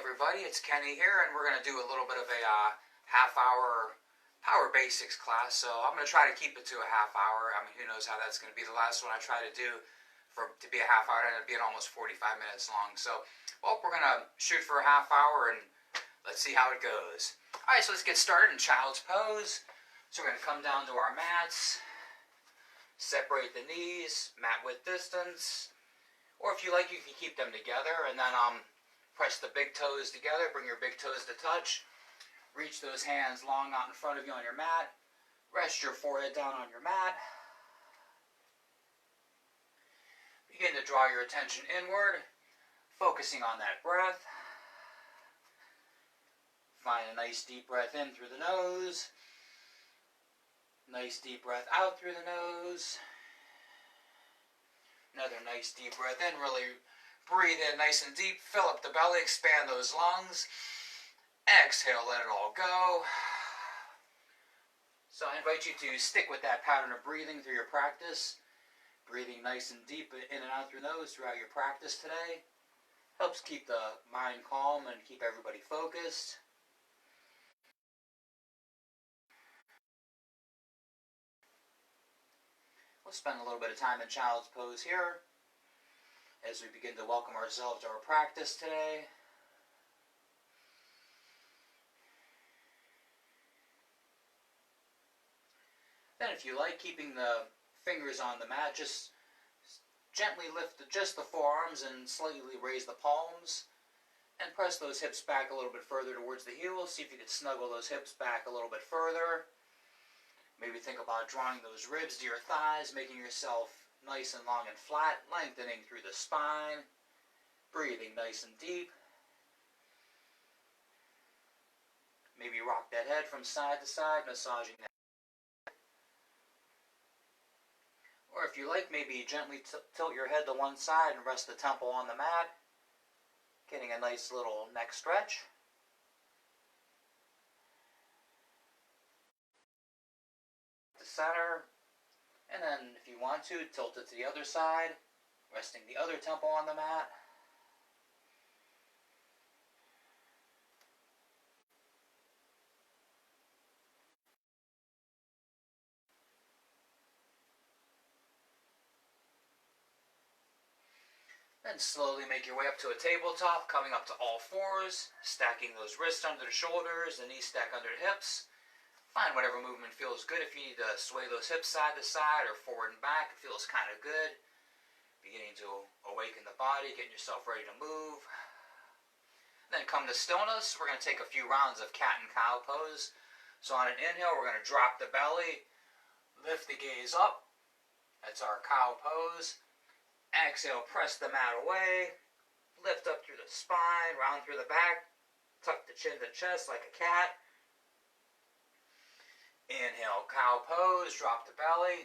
everybody, it's Kenny here, and we're going to do a little bit of a half-hour Power Basics class. So I'm going to try to keep it to a half hour. I mean, who knows how that's going to be. The last one I tried to do to be a half hour, it ended up being almost 45 minutes long. So, well, we're going to shoot for a half hour, and let's see how it goes. All right, so let's get started in Child's Pose. So we're going to come down to our mats, separate the knees, mat width distance, or if you like, you can keep them together, and then press the big toes together, bring your big toes to touch, reach those hands long out in front of you on your mat, rest your forehead down on your mat, begin to draw your attention inward, focusing on that breath. Find a nice deep breath in through the nose, nice deep breath out through the nose, another nice deep breath in, really breathe in nice and deep, fill up the belly, expand those lungs. Exhale, let it all go. So I invite you to stick with that pattern of breathing through your practice. Breathing nice and deep in and out through the nose throughout your practice today. Helps keep the mind calm and keep everybody focused. We'll spend a little bit of time in Child's Pose here as we begin to welcome ourselves to our practice today. Then if you like, keeping the fingers on the mat, just gently lift just the forearms and slightly raise the palms. And press those hips back a little bit further towards the heels. See if you can snuggle those hips back a little bit further. Maybe think about drawing those ribs to your thighs, making yourself nice and long and flat, lengthening through the spine, breathing nice and deep. Maybe rock that head from side to side, massaging that. Or if you like, maybe gently tilt your head to one side and rest the temple on the mat, getting a nice little neck stretch. The center. And then, if you want to, tilt it to the other side, resting the other temple on the mat. Then slowly make your way up to a tabletop, coming up to all fours, stacking those wrists under the shoulders, the knees stack under the hips. Find whatever movement feels good. If you need to sway those hips side to side or forward and back, it feels kind of good. Beginning to awaken the body, getting yourself ready to move. Then come to stillness. We're going to take a few rounds of cat and cow pose. So on an inhale, we're going to drop the belly, lift the gaze up. That's our cow pose. Exhale, press the mat away, lift up through the spine, round through the back, tuck the chin to the chest like a cat. Inhale, cow pose, drop the belly.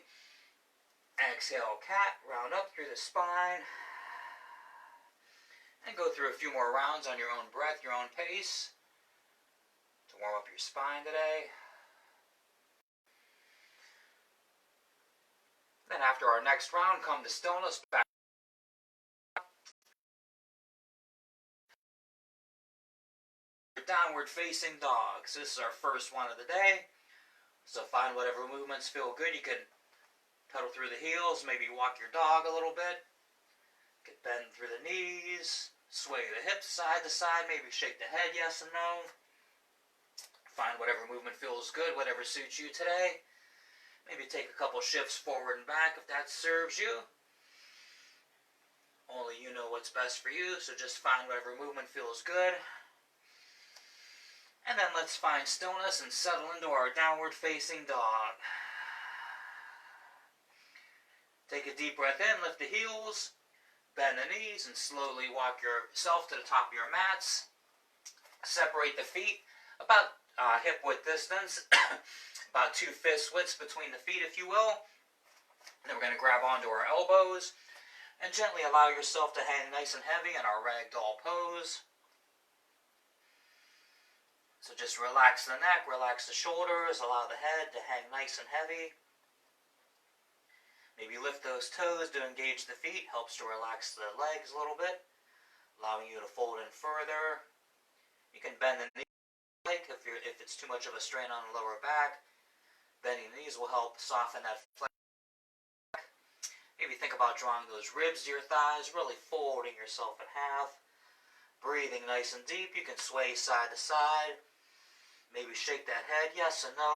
Exhale, cat, round up through the spine. And go through a few more rounds on your own breath, your own pace, to warm up your spine today. Then after our next round, come to stillness, back. Downward facing dog. So this is our first one of the day. So find whatever movements feel good. You can pedal through the heels, maybe walk your dog a little bit. You can bend through the knees, sway the hips side to side, maybe shake the head yes and no. Find whatever movement feels good, whatever suits you today. Maybe take a couple shifts forward and back if that serves you. Only you know what's best for you, so just find whatever movement feels good. And then let's find stillness and settle into our downward facing dog. Take a deep breath in, lift the heels, bend the knees, and slowly walk yourself to the top of your mats. Separate the feet about hip width distance, about 2 fist widths between the feet, if you will. And then we're going to grab onto our elbows and gently allow yourself to hang nice and heavy in our ragdoll pose. So just relax the neck, relax the shoulders, allow the head to hang nice and heavy. Maybe lift those toes to engage the feet, helps to relax the legs a little bit, allowing you to fold in further, You can bend the knees if it's too much of a strain on the lower back. Bending the knees will help soften that flex. Maybe think about drawing those ribs to your thighs, really folding yourself in half. Breathing nice and deep. You can sway side to side. Maybe shake that head, yes and no.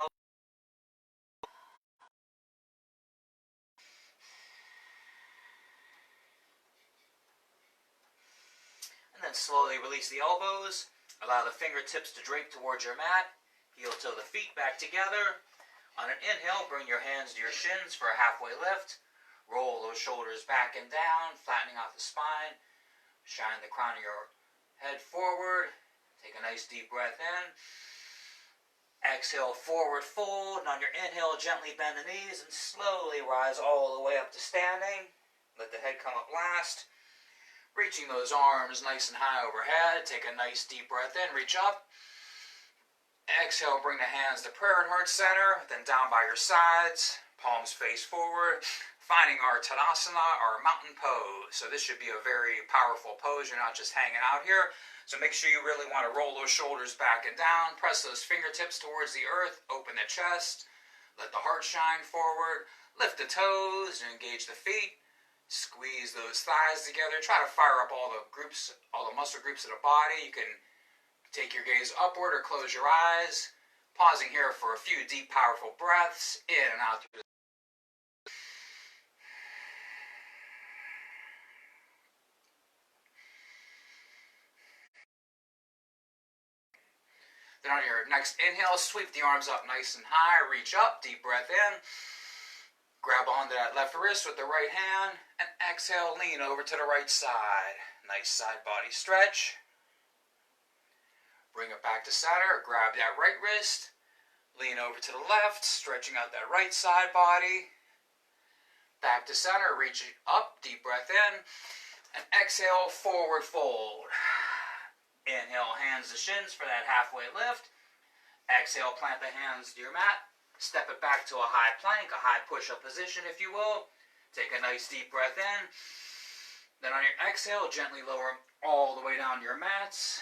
And then slowly release the elbows. Allow the fingertips to drape towards your mat. Heel toe the feet back together. On an inhale, bring your hands to your shins for a halfway lift. Roll those shoulders back and down, flattening out the spine. Shine the crown of your head forward. Take a nice deep breath in. Exhale, forward fold. And on your inhale, gently bend the knees and slowly rise all the way up to standing. Let the head come up last. Reaching those arms nice and high overhead. Take a nice deep breath in. Reach up. Exhale, bring the hands to prayer and heart center, then down by your sides, palms face forward, finding our Tadasana, our mountain pose. So this should be a very powerful pose. You're not just hanging out here. So make sure you really want to roll those shoulders back and down, press those fingertips towards the earth, open the chest, let the heart shine forward, lift the toes and engage the feet, squeeze those thighs together, try to fire up all the groups, all the muscle groups of the body. You can take your gaze upward or close your eyes. Pausing here for a few deep, powerful breaths in and out through the Then on your next inhale, sweep the arms up nice and high. Reach up, deep breath in. Grab onto that left wrist with the right hand. And exhale, lean over to the right side. Nice side body stretch. Bring it back to center. Grab that right wrist. Lean over to the left, stretching out that right side body. Back to center, reach up, deep breath in. And exhale, forward fold. Inhale, hands to shins for that halfway lift. Exhale, plant the hands to your mat. Step it back to a high plank, a high push-up position, if you will. Take a nice deep breath in. Then on your exhale, gently lower all the way down to your mats.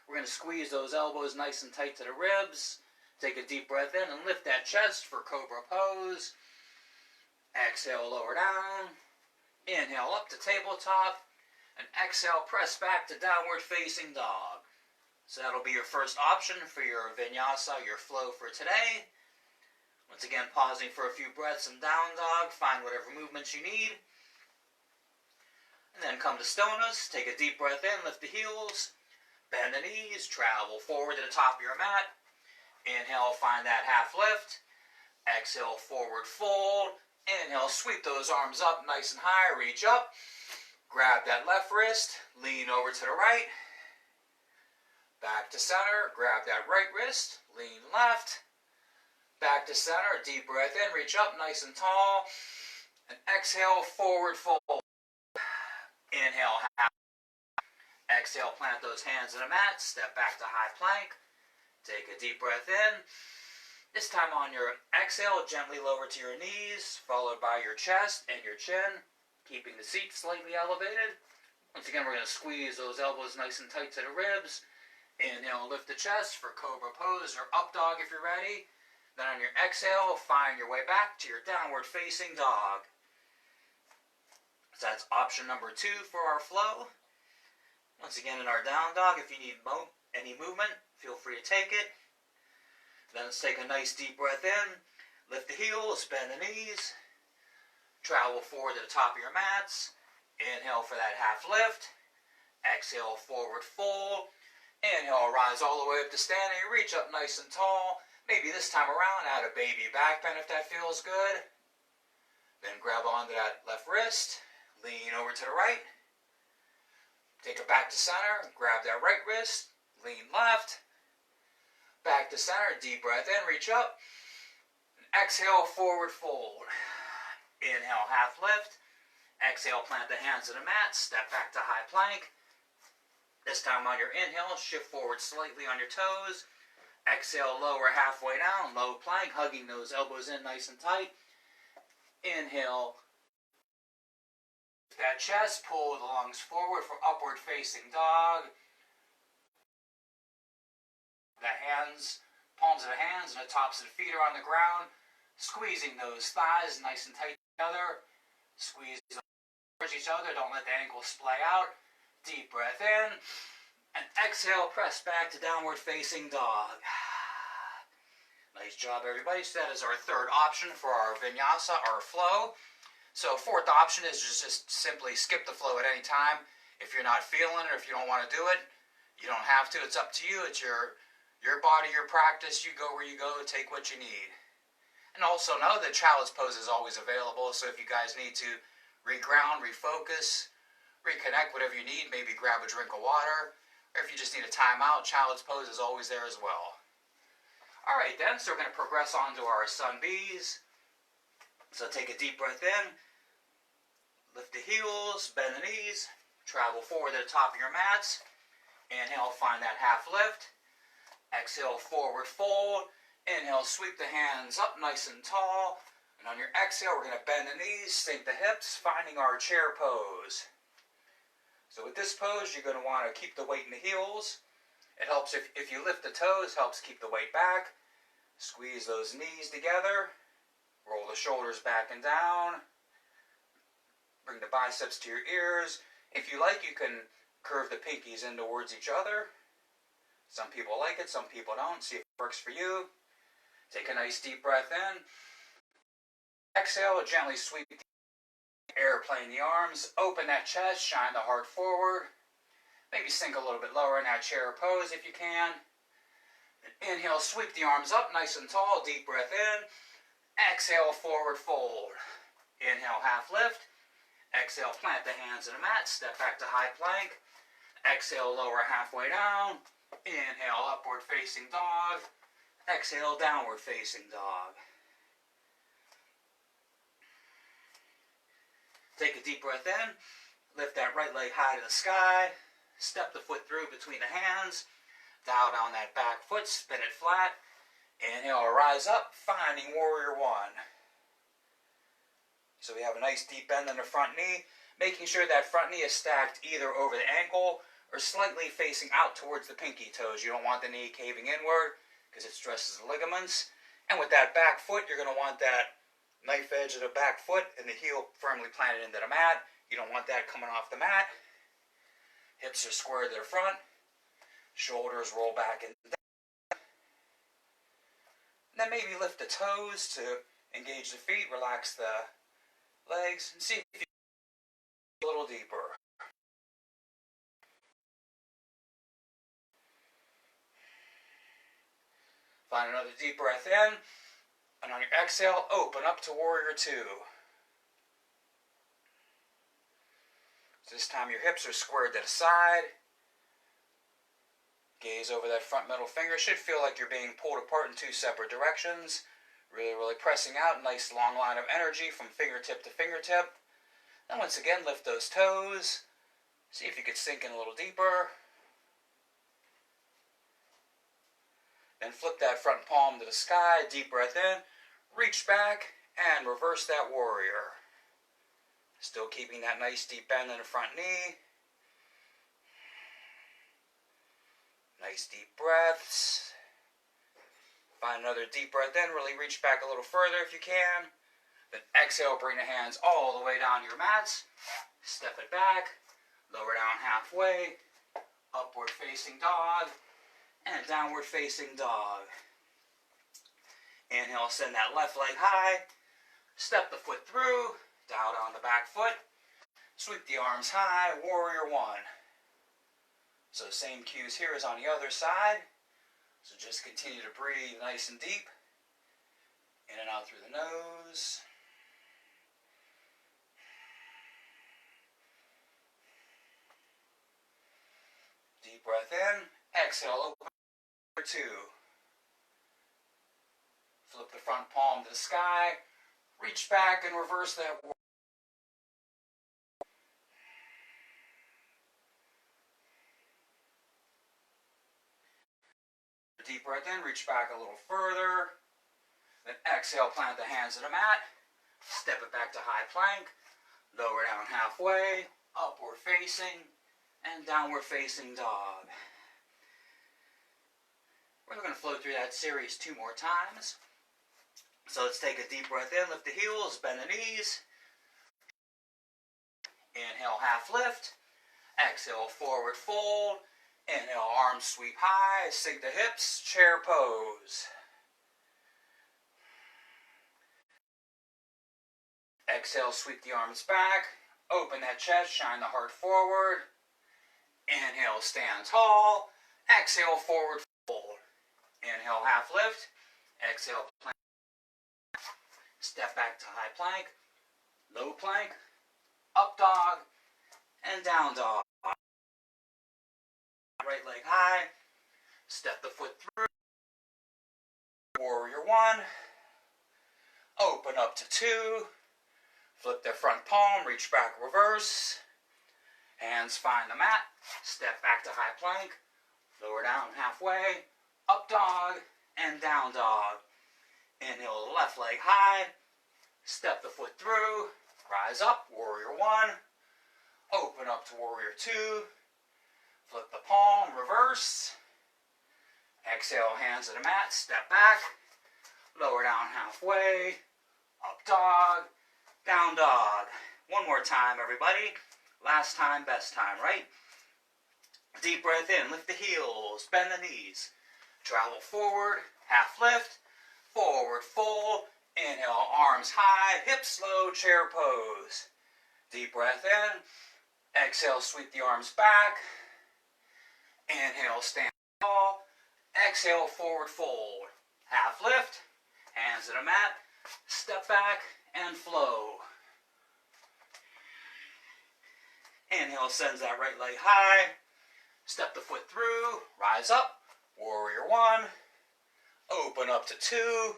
We're going to squeeze those elbows nice and tight to the ribs. Take a deep breath in and lift that chest for Cobra Pose. Exhale, lower down. Inhale, up to tabletop. And exhale, press back to downward facing dog. So that'll be your first option for your vinyasa, your flow for today. Once again, pausing for a few breaths in down dog. Find whatever movements you need. And then come to stillness. Take a deep breath in, lift the heels. Bend the knees, travel forward to the top of your mat. Inhale, find that half lift. Exhale, forward fold. Inhale, sweep those arms up nice and high. Reach up. Grab that left wrist. Lean over to the right. Back to center. Grab that right wrist. Lean left. Back to center. Deep breath in. Reach up nice and tall. And exhale, forward fold. Inhale, half. Exhale, plant those hands in the mat. Step back to high plank. Take a deep breath in. This time on your exhale, gently lower to your knees, followed by your chest and your chin, keeping the seat slightly elevated. Once again, we're going to squeeze those elbows nice and tight to the ribs. Inhale, lift the chest for Cobra Pose or Up Dog if you're ready. Then on your exhale, find your way back to your downward facing dog. So that's option number 2 for our flow. Once again, in our down dog, if you need any movement, feel free to take it. Then let's take a nice deep breath in. Lift the heels, bend the knees. Travel forward to the top of your mats. Inhale for that half lift. Exhale, forward fold. Inhale, rise all the way up to standing. Reach up nice and tall. Maybe this time around, add a baby back bend if that feels good. Then grab onto that left wrist. Lean over to the right. Take it back to center. Grab that right wrist. Lean left. Back to center. Deep breath in. Reach up. And exhale, forward fold. Inhale, half lift. Exhale, plant the hands to the mat. Step back to high plank. This time on your inhale, shift forward slightly on your toes. Exhale, lower halfway down, low plank, hugging those elbows in nice and tight. Inhale, That chest, pull the lungs forward for upward facing dog. The hands, palms of the hands and the tops of the feet are on the ground. Squeezing those thighs nice and tight together. Squeeze towards each other. Don't let the ankles splay out. Deep breath in. And exhale, press back to downward facing dog. Nice job, everybody. So that is our third option for our vinyasa, our flow. So fourth option is just simply skip the flow at any time. If you're not feeling it or if you don't want to do it, you don't have to. It's up to you. It's your body, your practice. You go where you go. Take what you need. And also know that child's pose is always available. So if you guys need to reground, refocus, reconnect, whatever you need, maybe grab a drink of water. Or if you just need a timeout, child's pose is always there as well. Alright then, so we're going to progress on to our sun bees. So take a deep breath in, lift the heels, bend the knees, travel forward to the top of your mats. Inhale, find that half lift. Exhale, forward fold. Inhale, sweep the hands up nice and tall. And on your exhale, we're going to bend the knees, sink the hips, finding our chair pose. So with this pose, you're going to want to keep the weight in the heels. It helps if you lift the toes, helps keep the weight back. Squeeze those knees together. Roll the shoulders back and down. Bring the biceps to your ears. If you like, you can curve the pinkies in towards each other. Some people like it, some people don't. See if it works for you. Take a nice deep breath in. Exhale, gently sweep the airplane the arms. Open that chest, shine the heart forward. Maybe sink a little bit lower in that chair pose if you can. Inhale, sweep the arms up nice and tall. Deep breath in. Exhale, forward fold. Inhale, half lift. Exhale, plant the hands in the mat. Step back to high plank. Exhale, lower halfway down. Inhale, upward facing dog. Exhale, downward facing dog. Take a deep breath in. Lift that right leg high to the sky. Step the foot through between the hands. Dial down that back foot. Spin it flat. Inhale, rise up, finding warrior one. So we have a nice deep bend in the front knee, making sure that front knee is stacked either over the ankle or slightly facing out towards the pinky toes. You don't want the knee caving inward because it stresses the ligaments. And with that back foot, you're going to want that knife edge of the back foot and the heel firmly planted into the mat. You don't want that coming off the mat. Hips are squared to the front. Shoulders roll back and down. And then maybe lift the toes to engage the feet, relax the legs, and see if you can go a little deeper. Find another deep breath in, and on your exhale, open up to warrior two. So this time your hips are squared to the side. Gaze over that front middle finger. Should feel like you're being pulled apart in two separate directions. Really, really pressing out. Nice long line of energy from fingertip to fingertip. And once again, lift those toes. See if you could sink in a little deeper. Then flip that front palm to the sky. Deep breath in. Reach back and reverse that warrior. Still keeping that nice deep bend in the front knee. Nice deep breaths. Find another deep breath in. Really reach back a little further if you can. Then exhale, bring the hands all the way down your mats. Step it back. Lower down halfway. Upward facing dog. And downward facing dog. Inhale, send that left leg high. Step the foot through. Dial down the back foot. Sweep the arms high. Warrior one. So same cues here as on the other side. So just continue to breathe nice and deep. In and out through the nose. Deep breath in. Exhale, open two. Flip the front palm to the sky. Reach back and reverse that. Deep breath in, reach back a little further. Then exhale, plant the hands in the mat. Step it back to high plank. lower down halfway, upward facing, and downward facing dog. We're going to flow through that series 2 more times. So let's take a deep breath in, lift the heels, bend the knees. Inhale, half lift. Exhale, forward fold. Inhale, arms sweep high, sink the hips, chair pose. Exhale, sweep the arms back. Open that chest, shine the heart forward. Inhale, stand tall. Exhale, forward fold. Inhale, half lift. Exhale, plank. Step back to high plank. Low plank. Up dog. And down dog. Right leg high. Step the foot through. Warrior 1. Open up to 2. Flip the front palm. Reach back, reverse. Hands find the mat. Step back to high plank. Lower down halfway. Up dog. And down dog. Inhale, left leg high. Step the foot through. Rise up. Warrior 1. Open up to warrior 2. Flip the palm, reverse. Exhale, hands to the mat, step back. Lower down halfway. Up dog, down dog. One more time, everybody. Last time, best time, right? Deep breath in, lift the heels, bend the knees. Travel forward, half lift, forward fold. Inhale, arms high, hips low, chair pose. Deep breath in. Exhale, sweep the arms back. Inhale, stand tall. Exhale, forward fold. Half lift. Hands to the mat. Step back and flow. Inhale, sends that right leg high. Step the foot through. Rise up. Warrior 1. Open up to 2.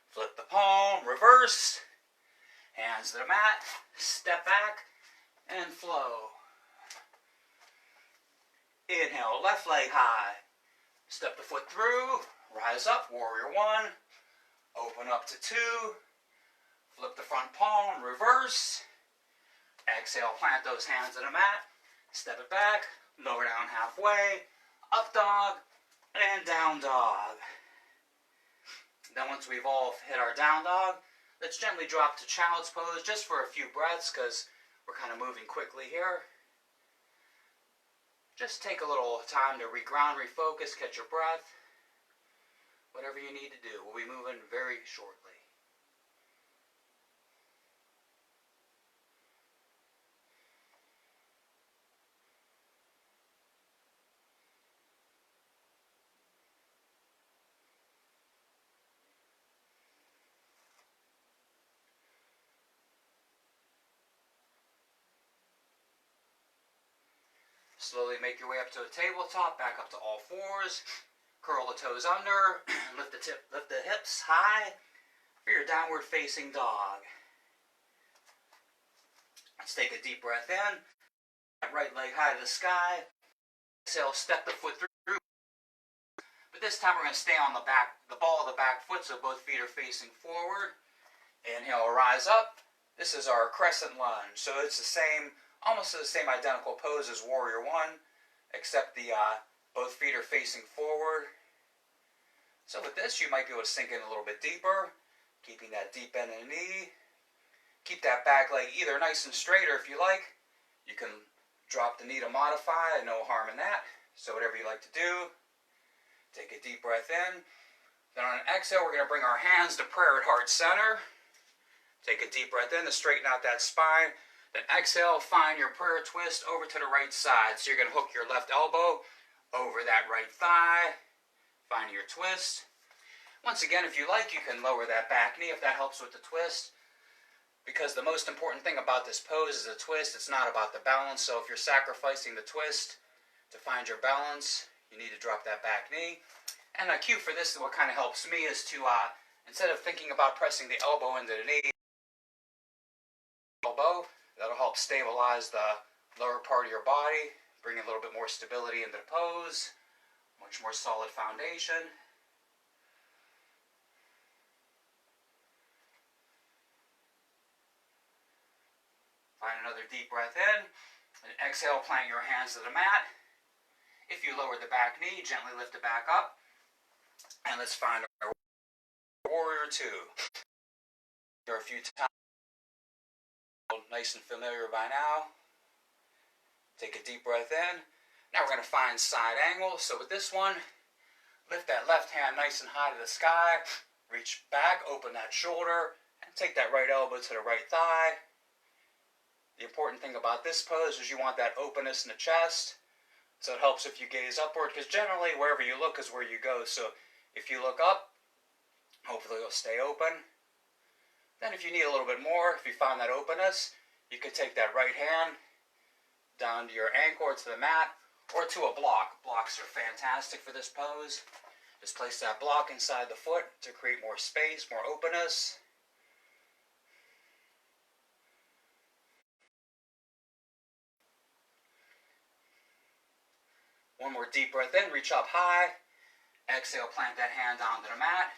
Flip the palm. Reverse. Hands to the mat. Step back and flow. Inhale, left leg high. Step the foot through. Rise up, warrior 1. Open up to 2. Flip the front palm, reverse. Exhale, plant those hands on the mat. Step it back, lower down halfway. Up dog, and down dog. Then once we've all hit our down dog, let's gently drop to child's pose just for a few breaths because we're kind of moving quickly here. Just take a little time to reground, refocus, catch your breath. Whatever you need to do. We'll be moving very shortly. Slowly make your way up to a tabletop, back up to all fours. Curl the toes under, lift the hips high for your downward facing dog. Let's take a deep breath in. Right leg high to the sky. Exhale, step the foot through. But this time we're going to stay on the ball of the back foot so both feet are facing forward. Inhale, rise up. This is our crescent lunge. So it's the same, almost the same identical pose as warrior 1, except the both feet are facing forward. So with this, you might be able to sink in a little bit deeper, keeping that deep bend in the knee. Keep that back leg either nice and straight, or if you like, you can drop the knee to modify, no harm in that. So whatever you like to do, take a deep breath in. Then on an exhale, we're going to bring our hands to prayer at heart center. Take a deep breath in to straighten out that spine. Then exhale, find your prayer twist over to the right side. So you're going to hook your left elbow over that right thigh. Find your twist. Once again, if you like, you can lower that back knee if that helps with the twist. Because the most important thing about this pose is the twist. It's not about the balance. So if you're sacrificing the twist to find your balance, you need to drop that back knee. And a cue for this, what kind of helps me, is to, instead of thinking about pressing the elbow into the knee, that'll help stabilize the lower part of your body, bring a little bit more stability into the pose, much more solid foundation. Find another deep breath in. And exhale, plant your hands to the mat. If you lower the back knee, gently lift it back up. And let's find our warrior two. Here a few times. Nice and familiar by now. Take a deep breath in. Now we're going to find side angle. So with this one, lift that left hand nice and high to the sky. Reach back, open that shoulder, and take that right elbow to the right thigh. The important thing about this pose is you want that openness in the chest. So it helps if you gaze upward, because generally wherever you look is where you go. So if you look up, hopefully you'll stay open. Then if you need a little bit more, if you find that openness, you could take that right hand down to your ankle or to the mat or to a block. Blocks are fantastic for this pose. Just place that block inside the foot to create more space, more openness. One more deep breath in, reach up high. Exhale, plant that hand onto the mat.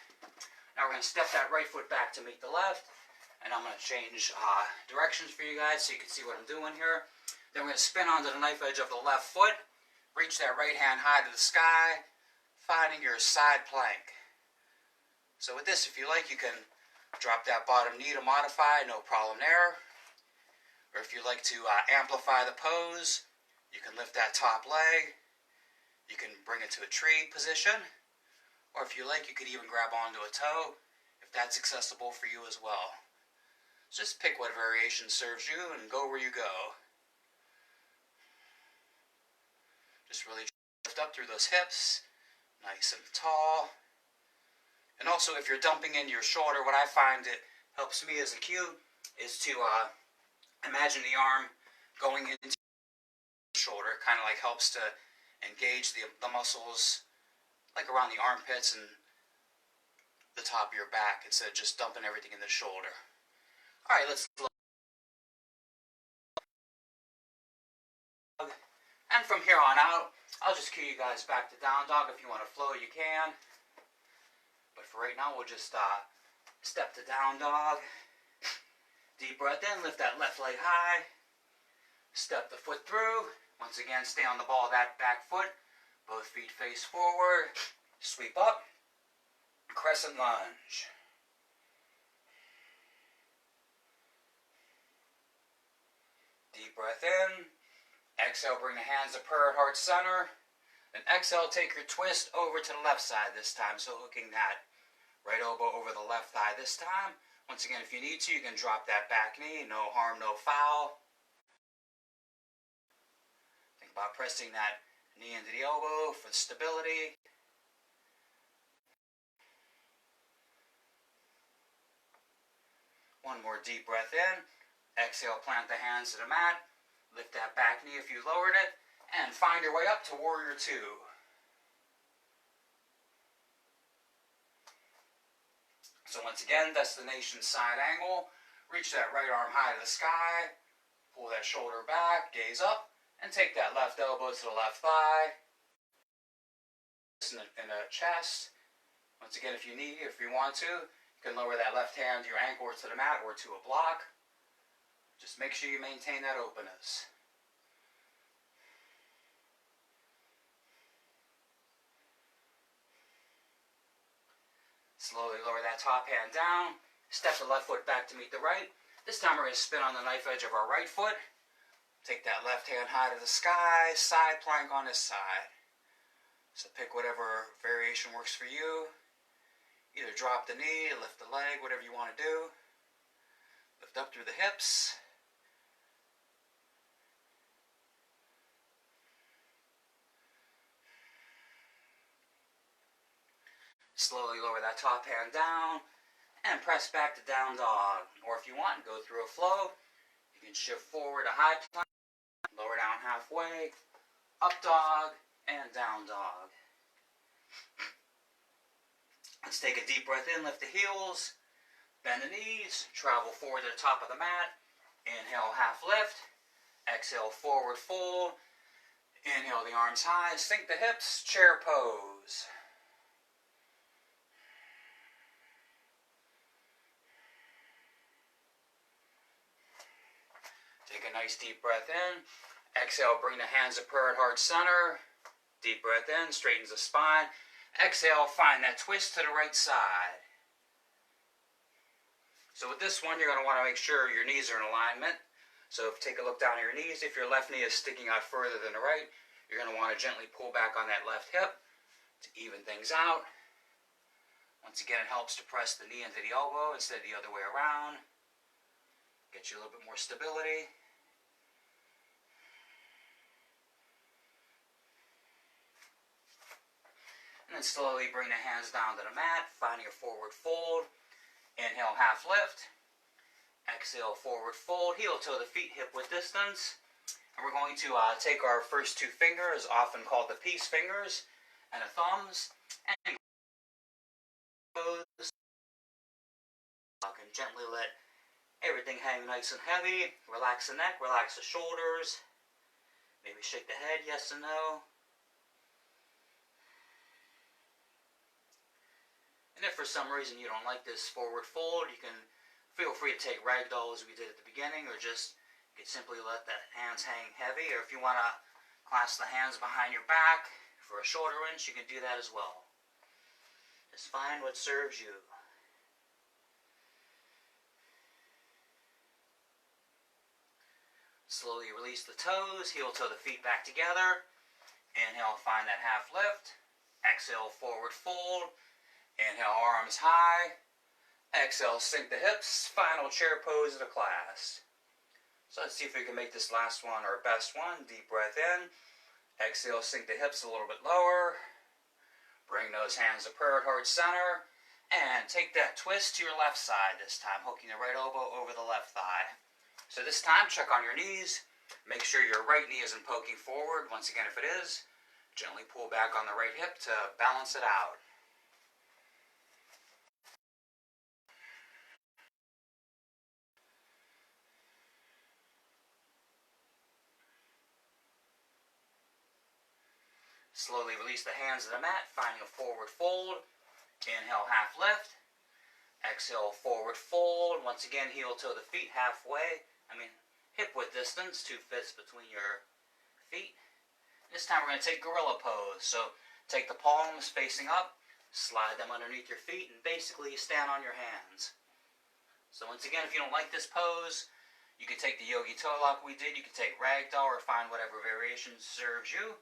Now we're going to step that right foot back to meet the left. And I'm going to change directions for you guys so you can see what I'm doing here. Then we're going to spin onto the knife edge of the left foot. Reach that right hand high to the sky, finding your side plank. So with this, if you like, you can drop that bottom knee to modify, no problem there. Or if you like to amplify the pose, you can lift that top leg. You can bring it to a tree position. Or if you like, you could even grab onto a toe, if that's accessible for you as well. So just pick what variation serves you and go where you go. Just really lift up through those hips, nice and tall. And also if you're dumping into your shoulder, what I find it helps me as a cue is to imagine the arm going into the shoulder. It kind of like helps to engage the muscles like around the armpits and the top of your back instead of just dumping everything in the shoulder. Alright, let's look. And from here on out, I'll just cue you guys back to down dog. If you want to flow, you can. But for right now, we'll just step to down dog. Deep breath in, lift that left leg high. Step the foot through. Once again, stay on the ball of that back foot. Both feet face forward. Sweep up. Crescent lunge. Deep breath in. Exhale, bring the hands to prayer heart center. Then exhale, take your twist over to the left side this time. So hooking that right elbow over the left thigh this time. Once again, if you need to, you can drop that back knee. No harm, no foul. Think about pressing that knee into the elbow for stability. One more deep breath in. Exhale, plant the hands to the mat. Lift that back knee if you lowered it. And find your way up to warrior two. So once again, destination side angle. Reach that right arm high to the sky. Pull that shoulder back, gaze up. And take that left elbow to the left thigh. In the chest. Once again, if you need, if you want to, you can lower that left hand to your ankle or to the mat or to a block. Just make sure you maintain that openness. Slowly lower that top hand down. Step the left foot back to meet the right. This time we're going to spin on the knife edge of our right foot. Take that left hand high to the sky, side plank on this side. So pick whatever variation works for you. Either drop the knee, lift the leg, whatever you want to do. Lift up through the hips. Slowly lower that top hand down and press back to down dog. Or if you want, go through a flow. You can shift forward to high plank. Lower down halfway, up dog, and down dog. Let's take a deep breath in, lift the heels, bend the knees, travel forward to the top of the mat. Inhale, half lift. Exhale, forward fold. Inhale, the arms high, sink the hips, chair pose. Take a nice deep breath in. Exhale, bring the hands to prayer at heart center. Deep breath in, straightens the spine. Exhale, find that twist to the right side. So with this one, you're going to want to make sure your knees are in alignment. So take a look down at your knees. If your left knee is sticking out further than the right, you're going to want to gently pull back on that left hip to even things out. Once again, it helps to press the knee into the elbow instead of the other way around. Get you a little bit more stability. And then slowly bring the hands down to the mat, finding a forward fold. Inhale, half lift. Exhale, forward fold. Heel toe the feet, hip width distance. And we're going to take our first two fingers, often called the peace fingers, and the thumbs, and gently let everything hang nice and heavy. Relax the neck, relax the shoulders. Maybe shake the head, yes and no. And if for some reason you don't like this forward fold, you can feel free to take ragdoll as we did at the beginning, or just you can simply let the hands hang heavy. Or if you want to clasp the hands behind your back for a shoulder wrench, you can do that as well. Just find what serves you. Slowly release the toes, heel toe the feet back together. Inhale, find that half lift. Exhale, forward fold. Inhale, arms high. Exhale, sink the hips. Final chair pose of the class. So let's see if we can make this last one our best one. Deep breath in. Exhale, sink the hips a little bit lower. Bring those hands to prayer at heart center. And take that twist to your left side this time, hooking the right elbow over the left thigh. So this time, check on your knees. Make sure your right knee isn't poking forward. Once again, if it is, gently pull back on the right hip to balance it out. Slowly release the hands to the mat, finding a forward fold. Inhale, half lift. Exhale, forward fold. Once again, heel toe the feet halfway. Hip width distance, 2 fists between your feet. This time we're going to take gorilla pose. So take the palms facing up, slide them underneath your feet, and basically stand on your hands. So once again, if you don't like this pose, you can take the yogi toe lock we did. You can take ragdoll or find whatever variation serves you.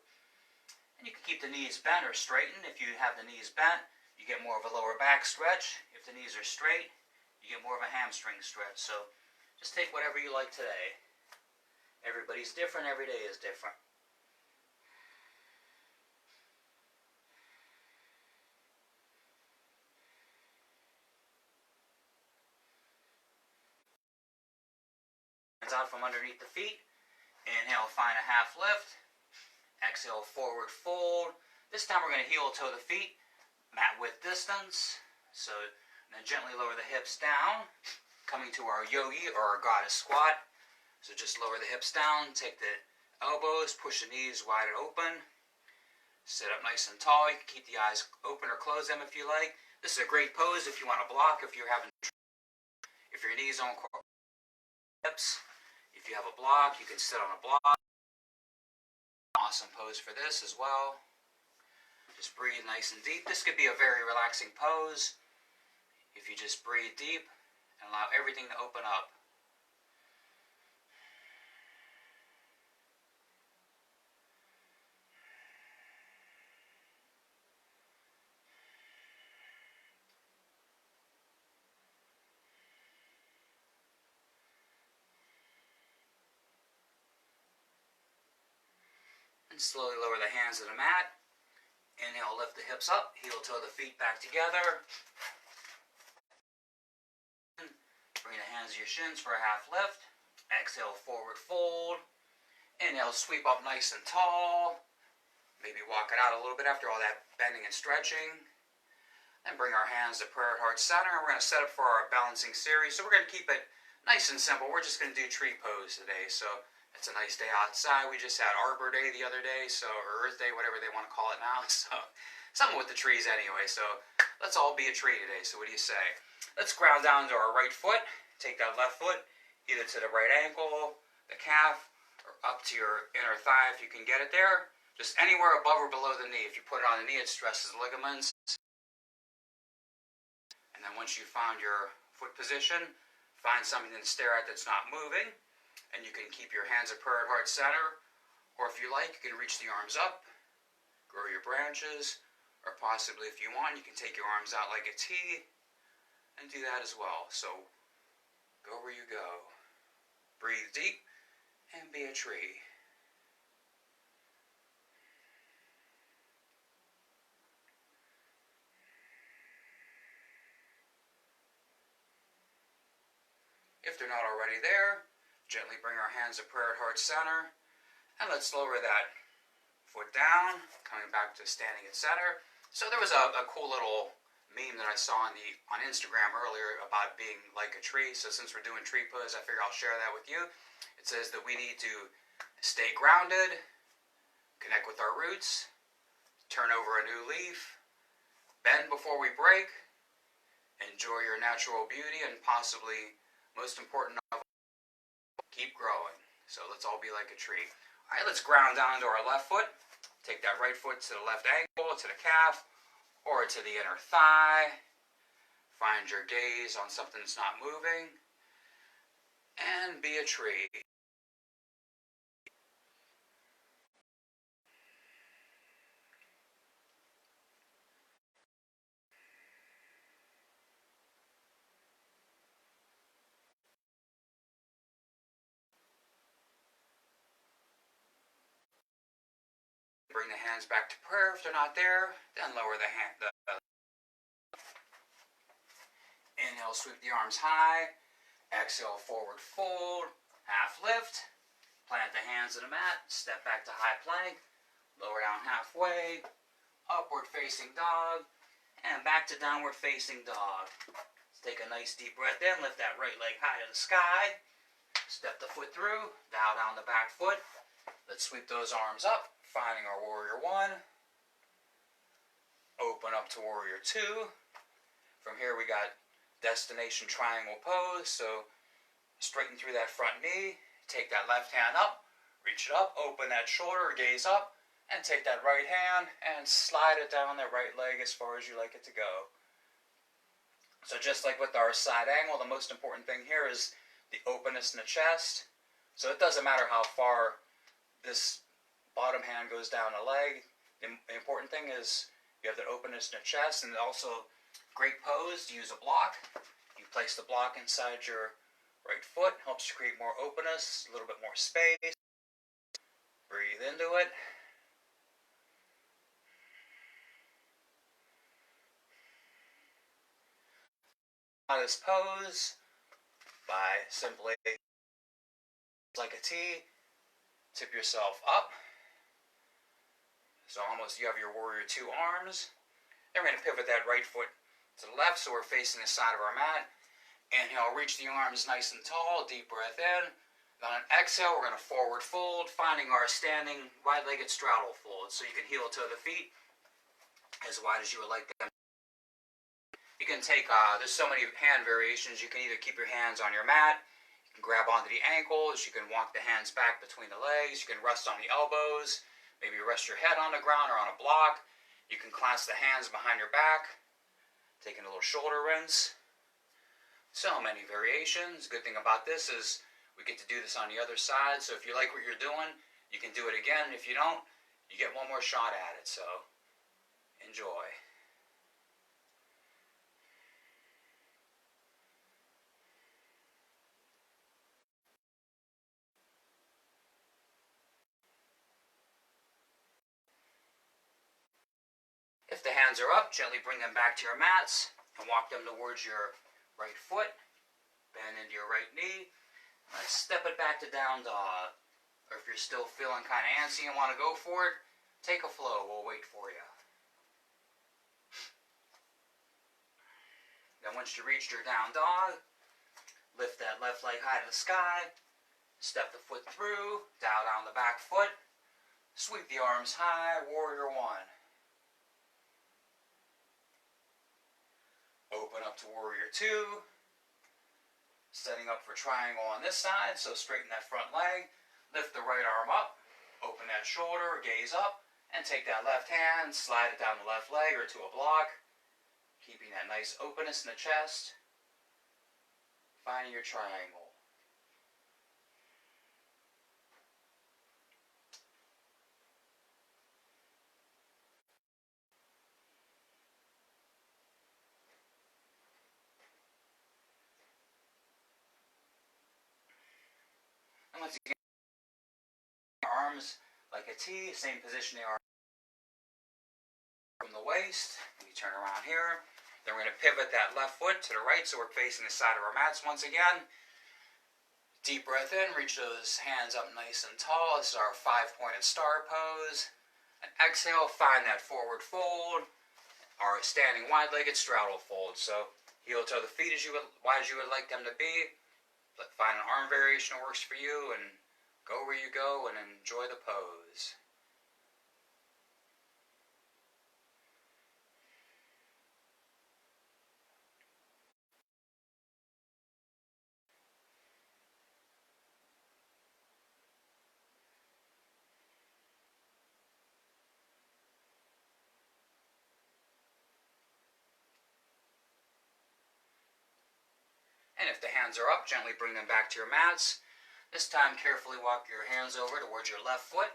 And you can keep the knees bent or straightened. If you have the knees bent, you get more of a lower back stretch. If the knees are straight, you get more of a hamstring stretch. So just take whatever you like today. Everybody's different. Every day is different. Hands out from underneath the feet. Inhale, find a half lift. Exhale, forward fold. This time we're going to heel toe the feet, mat width distance. So then gently lower the hips down, coming to our yogi or our goddess squat. So just lower the hips down, take the elbows, push the knees wide and open. Sit up nice and tall. You can keep the eyes open or close them if you like. This is a great pose if you want to block, if you're having, if your knees don't cross hips. If you have a block, you can sit on a block. Awesome pose for this as well. Just breathe nice and deep. This could be a very relaxing pose if you just breathe deep and allow everything to open up. And slowly lower the hands to the mat. Inhale, lift the hips up, heel toe the feet back together. Bring the hands to your shins for a half lift. Exhale, forward fold. Inhale, sweep up nice and tall. Maybe walk it out a little bit after all that bending and stretching. Then bring our hands to prayer at heart center. We're going to set up for our balancing series. So we're going to keep it nice and simple. We're just going to do tree pose today. So it's a nice day outside. We just had Arbor Day the other day, or Earth Day, whatever they want to call it now. So something with the trees anyway. So let's all be a tree today. So what do you say? Let's ground down to our right foot. Take that left foot either to the right ankle, the calf, or up to your inner thigh if you can get it there. Just anywhere above or below the knee. If you put it on the knee, it stresses the ligaments. And then once you've found your foot position, find something to stare at that's not moving. And you can keep your hands at prayer at heart center. Or if you like, you can reach the arms up, grow your branches, or possibly if you want, you can take your arms out like a T and do that as well. So go where you go. Breathe deep and be a tree. If they're not already there, gently bring our hands at prayer at heart center, and let's lower that foot down, coming back to standing at center. So there was a cool little meme that I saw on Instagram earlier about being like a tree. So since we're doing tree pose, I figure I'll share that with you. It says that we need to stay grounded, connect with our roots, turn over a new leaf, bend before we break, enjoy your natural beauty, and possibly, most important of all, keep growing. So let's all be like a tree. All right, let's ground down to our left foot. Take that right foot to the left ankle, to the calf, or to the inner thigh. Find your gaze on something that's not moving, and be a tree. Bring the hands back to prayer if they're not there. Then lower the hand. Inhale, sweep the arms high. Exhale, forward fold. Half lift. Plant the hands in the mat. Step back to high plank. Lower down halfway. Upward facing dog. And back to downward facing dog. Let's take a nice deep breath in. Lift that right leg high to the sky. Step the foot through. Dial down the back foot. Let's sweep those arms up. Finding our warrior one. Open up to warrior two. From here we got destination triangle pose. So straighten through that front knee. Take that left hand up. Reach it up. Open that shoulder. Gaze up. And take that right hand and slide it down that right leg as far as you like it to go. So just like with our side angle, the most important thing here is the openness in the chest. So it doesn't matter how far this bottom hand goes down the leg. The important thing is you have that openness in the chest, and also great pose to use a block. You place the block inside your right foot, helps you create more openness, a little bit more space. Breathe into it. This pose by simply like a T, tip yourself up. So almost you have your warrior two arms. Then we're going to pivot that right foot to the left so we're facing the side of our mat. Inhale, reach the arms nice and tall, deep breath in. Then on exhale, we're going to forward fold, finding our standing wide-legged straddle fold. So you can heel toe the feet as wide as you would like them. You can take, there's so many hand variations. You can either keep your hands on your mat, you can grab onto the ankles, you can walk the hands back between the legs, you can rest on the elbows. Maybe rest your head on the ground or on a block. You can clasp the hands behind your back. Taking a little shoulder rinse. So many variations. Good thing about this is we get to do this on the other side. So if you like what you're doing, you can do it again. If you don't, you get one more shot at it. So enjoy. If the hands are up, gently bring them back to your mats and walk them towards your right foot. Bend into your right knee. Let's step it back to down dog. Or if you're still feeling kind of antsy and want to go for it, take a flow. We'll wait for you. Then once you reach your down dog, lift that left leg high to the sky. Step the foot through. Dial down the back foot. Sweep the arms high. Warrior one. Open up to warrior two. Setting up for triangle on this side, so straighten that front leg, lift the right arm up, open that shoulder, gaze up, and take that left hand, slide it down the left leg or to a block, keeping that nice openness in the chest, finding your triangle. And once again, arms like a T, same position they are from the waist. We turn around here. Then we're going to pivot that left foot to the right so we're facing the side of our mats once again. Deep breath in, reach those hands up nice and tall. This is our 5-pointed star pose. And exhale, find that forward fold, our standing wide-legged straddle fold. So heel toe the feet as wide as you would like them to be. Find an arm variation that works for you and go where you go and enjoy the pose. And if the hands are up, gently bring them back to your mats. This time, carefully walk your hands over towards your left foot,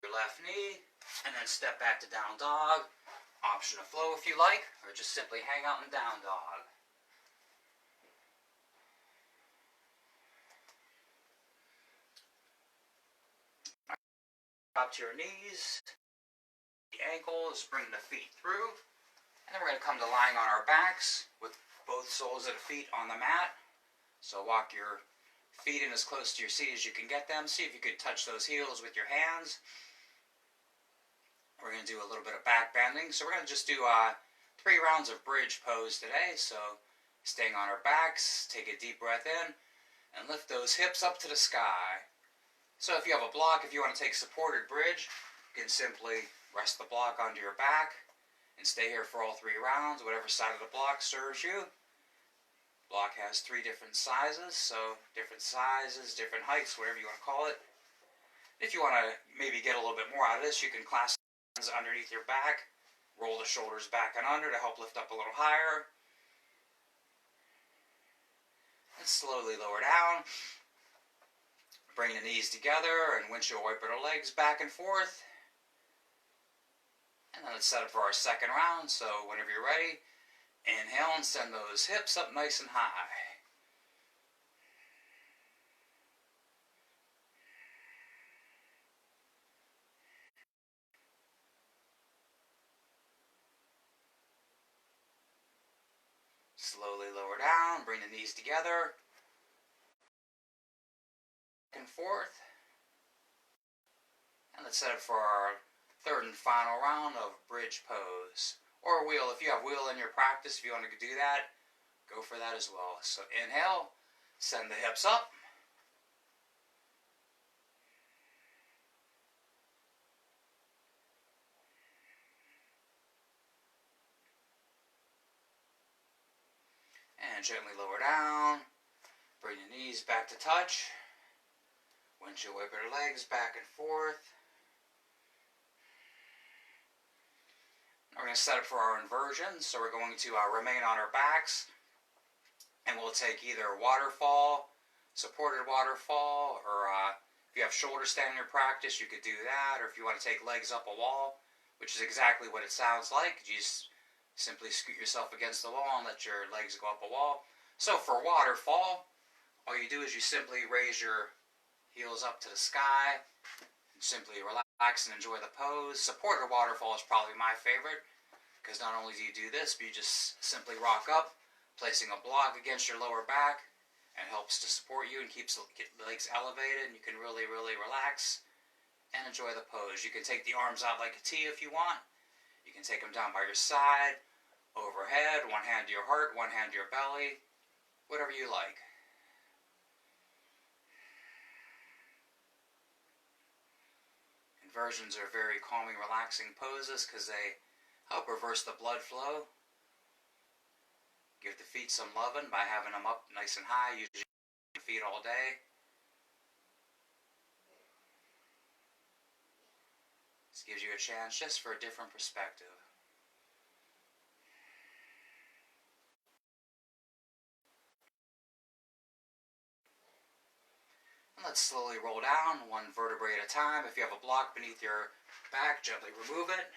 your left knee, and then step back to down dog. Option to flow if you like, or just simply hang out in down dog. Up to your knees, the ankles, bring the feet through, and then we're going to come to lying on our backs with both soles of the feet on the mat. So walk your feet in as close to your seat as you can get them. See if you could touch those heels with your hands. We're going to do a little bit of back bending. So we're going to just do 3 rounds of bridge pose today. So staying on our backs, take a deep breath in, and lift those hips up to the sky. So if you have a block, if you want to take supported bridge, you can simply rest the block onto your back and stay here for all 3 rounds, whatever side of the block serves you. Block has 3 different sizes, so different sizes, different heights, whatever you want to call it. If you want to maybe get a little bit more out of this, you can clasp the hands underneath your back, roll the shoulders back and under to help lift up a little higher. And slowly lower down. Bring the knees together and windshield wiper the legs back and forth. And then let's set up for our second round. So whenever you're ready, inhale and send those hips up nice and high. Slowly lower down, bring the knees together. Back and forth. And let's set up for our third and final round of bridge pose. Or wheel. If you have wheel in your practice, if you want to do that, go for that as well. So inhale, send the hips up. And gently lower down. Bring the knees back to touch. Windshield wiper the legs back and forth. We're going to set up for our inversion. So we're going to remain on our backs. And we'll take either waterfall, supported waterfall, or if you have shoulder stand in your practice, you could do that. Or if you want to take legs up a wall, which is exactly what it sounds like. You just simply scoot yourself against the wall and let your legs go up a wall. So for waterfall, all you do is you simply raise your heels up to the sky and simply relax and enjoy the pose. Supported waterfall is probably my favorite because not only do you do this, but you just simply rock up, placing a block against your lower back, and helps to support you and keeps the legs elevated, and you can really, really relax and enjoy the pose. You can take the arms out like a T if you want. You can take them down by your side, overhead, one hand to your heart, one hand to your belly, whatever you like. Inversions are very calming, relaxing poses because they help reverse the blood flow. Give the feet some loving by having them up nice and high, usually feet all day. This gives you a chance just for a different perspective. And let's slowly roll down, one vertebrae at a time. If you have a block beneath your back, gently remove it.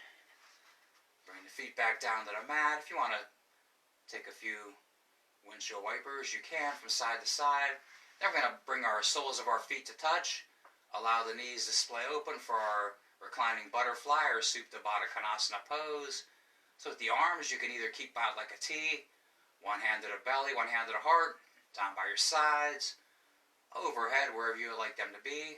Bring the feet back down to the mat. If you want to take a few windshield wipers, you can from side to side. Then we're going to bring our soles of our feet to touch. Allow the knees to splay open for our reclining butterfly or Supta Baddha Konasana pose. So with the arms, you can either keep out like a T, one hand to the belly, one hand to the heart, down by your sides, overhead, wherever you would like them to be.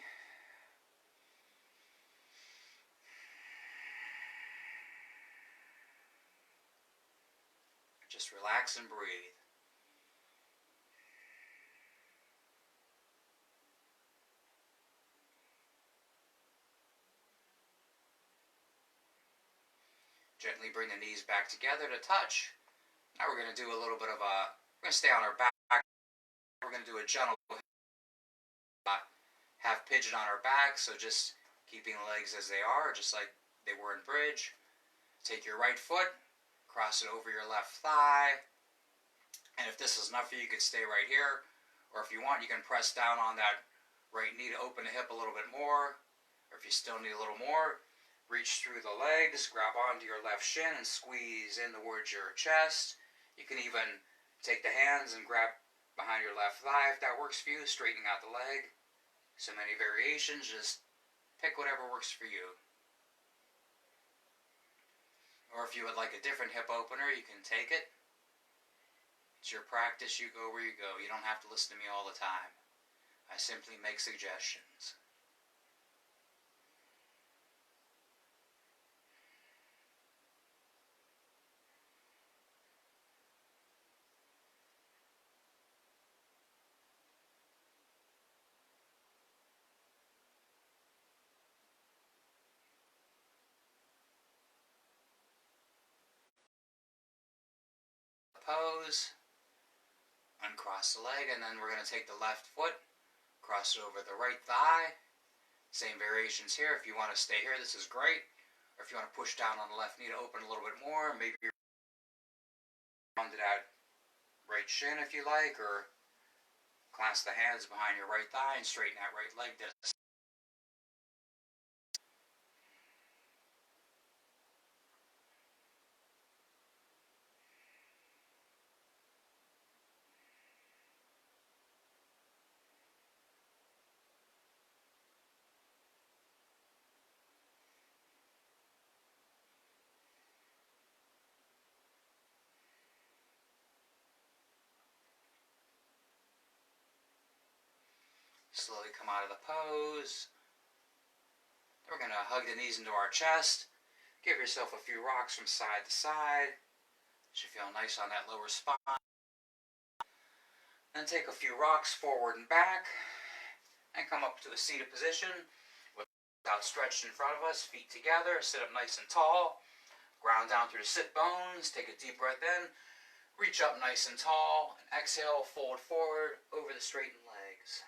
Just relax and breathe. Gently bring the knees back together to touch. Now we're going to do a little bit of a, we're going to stay on our back. We're going to do a gentle half pigeon on our back, so just keeping the legs as they are, just like they were in bridge. Take your right foot, cross it over your left thigh, and if this is enough for you, you can stay right here, or if you want, you can press down on that right knee to open the hip a little bit more, or if you still need a little more, reach through the legs, grab onto your left shin and squeeze in towards your chest. You can even take the hands and grab behind your left thigh if that works for you, straightening out the leg. So many variations, just pick whatever works for you. Or if you would like a different hip opener, you can take it. It's your practice, you go where you go. You don't have to listen to me all the time. I simply make suggestions. Pose, uncross the leg, and then we're going to take the left foot, cross it over the right thigh. Same variations here. If you want to stay here, this is great. Or if you want to push down on the left knee to open a little bit more, maybe you're onto that right shin if you like, or clasp the hands behind your right thigh and straighten that right leg. Slowly come out of the pose. We're going to hug the knees into our chest. Give yourself a few rocks from side to side. Should feel nice on that lower spine. Then take a few rocks forward and back. And come up to a seated position. With outstretched in front of us, feet together. Sit up nice and tall. Ground down through the sit bones. Take a deep breath in. Reach up nice and tall. And exhale, fold forward over the straightened legs.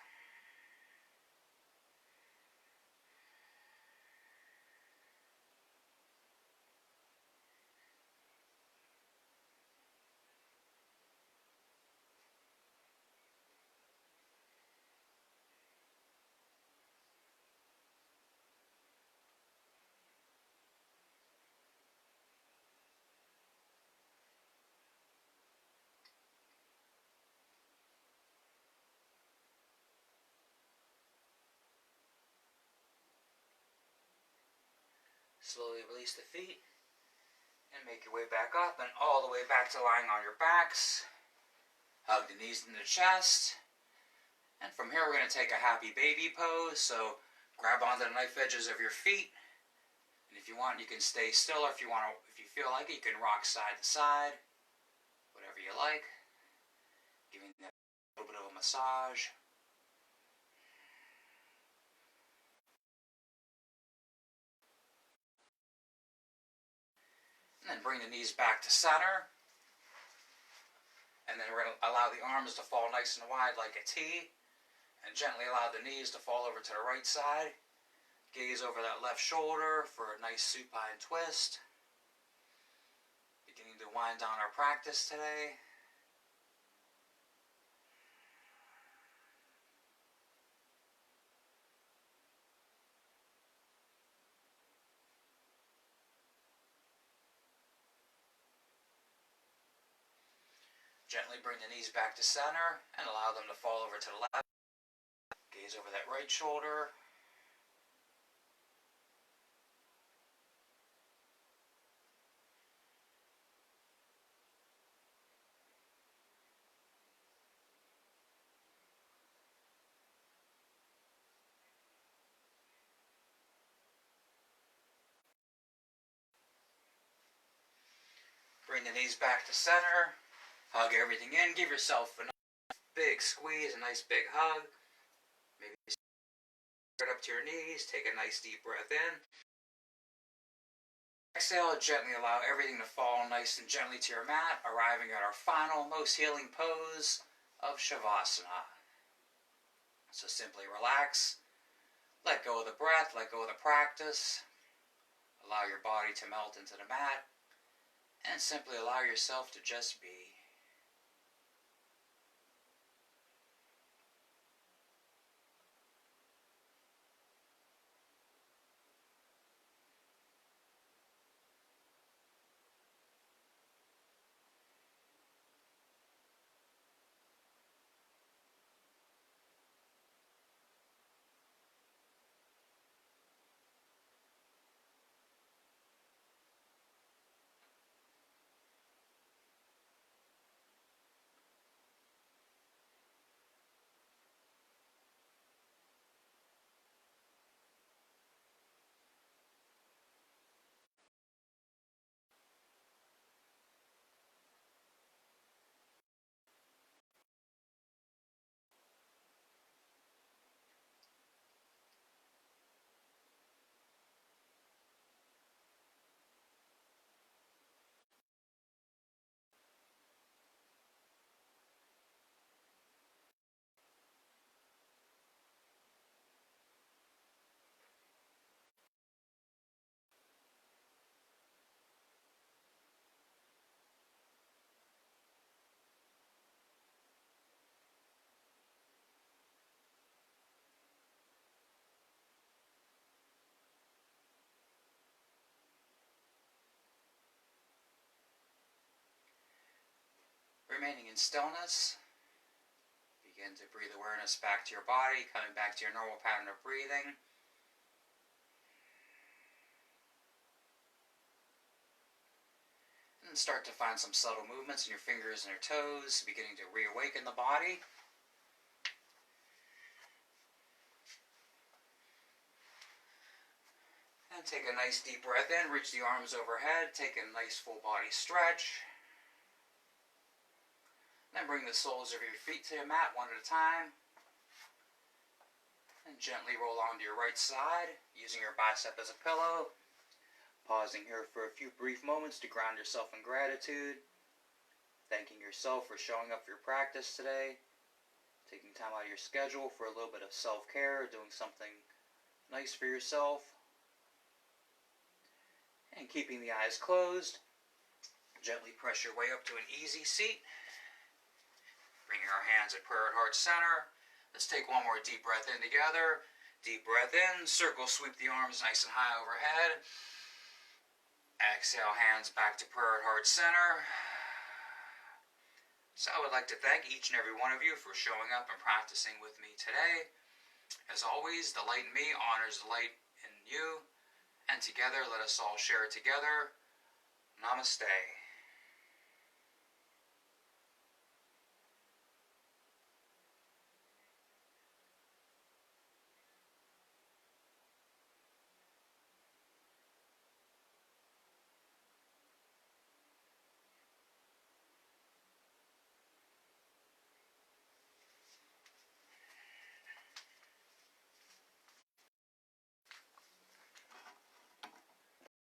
Slowly release the feet and make your way back up and all the way back to lying on your backs. Hug the knees into the chest. And from here we're going to take a happy baby pose. So grab onto the knife edges of your feet. And if you want, you can stay still, or if you feel like it, you can rock side to side. Whatever you like. Giving that a little bit of a massage. And then bring the knees back to center. And then we're going to allow the arms to fall nice and wide like a T. And gently allow the knees to fall over to the right side. Gaze over that left shoulder for a nice supine twist. Beginning to wind down our practice today. Gently bring the knees back to center and allow them to fall over to the left. Gaze over that right shoulder. Bring the knees back to center. Hug everything in. Give yourself a nice big squeeze, a nice big hug. Maybe right up to your knees. Take a nice deep breath in. Exhale, gently allow everything to fall nice and gently to your mat, arriving at our final, most healing pose of Shavasana. So simply relax. Let go of the breath. Let go of the practice. Allow your body to melt into the mat. And simply allow yourself to just be. Remaining in stillness, begin to breathe awareness back to your body, coming back to your normal pattern of breathing. And start to find some subtle movements in your fingers and your toes, beginning to reawaken the body. And take a nice deep breath in, reach the arms overhead, take a nice full body stretch. Then bring the soles of your feet to your mat one at a time. And gently roll onto your right side, using your bicep as a pillow. Pausing here for a few brief moments to ground yourself in gratitude. Thanking yourself for showing up for your practice today. Taking time out of your schedule for a little bit of self-care, doing something nice for yourself. And keeping the eyes closed, gently press your way up to an easy seat. Bringing our hands at prayer at heart center. Let's take one more deep breath in together. Deep breath in, circle sweep the arms nice and high overhead. Exhale, hands back to prayer at heart center. So I would like to thank each and every one of you for showing up and practicing with me today. As always, the light in me honors the light in you. And together, let us all share it together. Namaste.